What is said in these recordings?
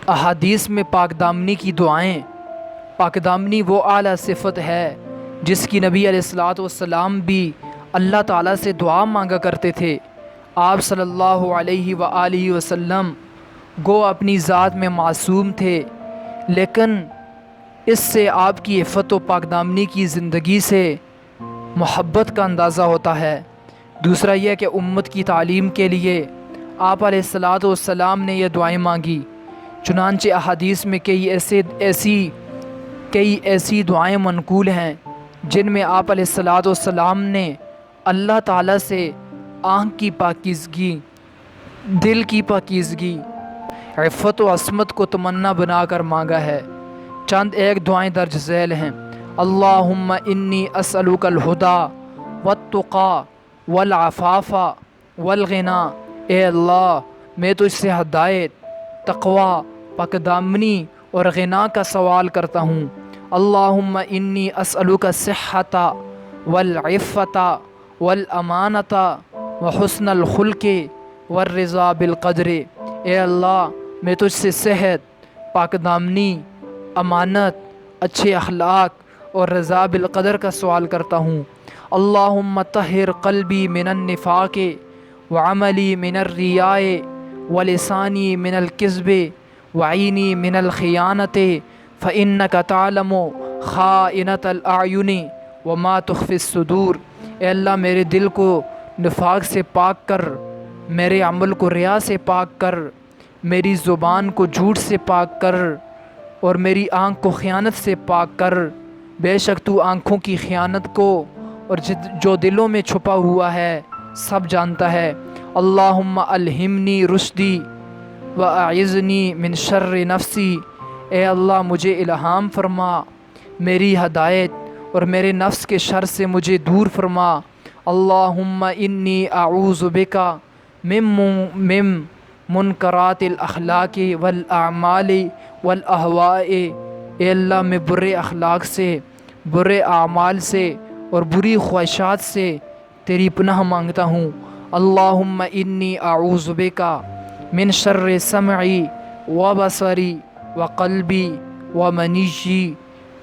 احادیث میں پاک دامنی کی دعائیں، پاک دامنی وہ اعلیٰ صفت ہے جس کی نبی علیہ الصلوۃ والسلام بھی اللہ تعالیٰ سے دعا مانگا کرتے تھے۔ آپ صلی اللہ علیہ وآلہ وسلم گو اپنی ذات میں معصوم تھے، لیکن اس سے آپ کی عفت و پاک دامنی کی زندگی سے محبت کا اندازہ ہوتا ہے۔ دوسرا یہ کہ امت کی تعلیم کے لیے آپ علیہ الصلوۃ والسلام نے یہ دعائیں مانگی، چنانچہ احادیث میں کئی ایسی دعائیں منقول ہیں جن میں آپ علیہ الصلوۃ والسلام نے اللہ تعالیٰ سے آنکھ کی پاکیزگی، دل کی پاکیزگی، عفت و عصمت کو تمنا بنا کر مانگا ہے۔ چند ایک دعائیں درج ذیل ہیں۔ اللہم انی اسألک الہدی والتقی والعفاف والغنی، اے اللہ میں تجھ سے ہدایت، تقوی، پاک دامنی اور غنا کا سوال کرتا ہوں۔ اللہم انی اسألک الصحۃ والعفۃ والامانۃ وحسن الخلق والرضا بالقدر، اے اللہ میں تجھ سے صحت، پاک دامنی، امانت، اچھے اخلاق اور رضا بالقدر کا سوال کرتا ہوں۔ اللہم طہر قلبی من النفاق وعملی من الریاء ولسانی من الکذب وعینی من الخیانۃ فإنک تعلم خائنۃ الاعین وما تخفی الصدور، اے اللہ میرے دل کو نفاق سے پاک کر، میرے عمل کو ریا سے پاک کر، میری زبان کو جھوٹ سے پاک کر اور میری آنکھ کو خیانت سے پاک کر، بے شک تو آنکھوں کی خیانت کو اور جو دلوں میں چھپا ہوا ہے سب جانتا ہے۔ اللہم الہمنی رشدی واعذنی من شر نفسی، اے اللہ مجھے الہام فرما، میری ہدایت اور میرے نفس کے شر سے مجھے دور فرما۔ اللہم انی اعوذ بک من منکرات الاخلاق والاعمال والاہواء، اے اللہ میں برے اخلاق سے، برے اعمال سے اور بری خواہشات سے تیری پناہ مانگتا ہوں۔ اللہم انی اعوذ بک من شر سمعی وبصری وقلبی ومنیی،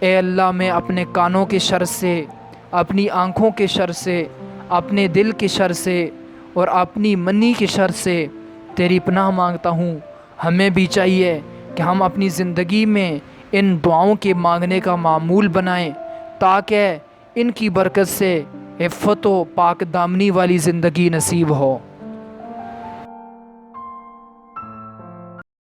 اے اللہ میں اپنے کانوں کے شر سے، اپنی آنکھوں کے شر سے، اپنے دل کے شر سے اور اپنی منی کے شر سے تیری پناہ مانگتا ہوں۔ ہمیں بھی چاہیے کہ ہم اپنی زندگی میں ان دعاؤں کے مانگنے کا معمول بنائیں تاکہ ان کی برکت سے عفت و پاک دامنی والی زندگی نصیب ہو۔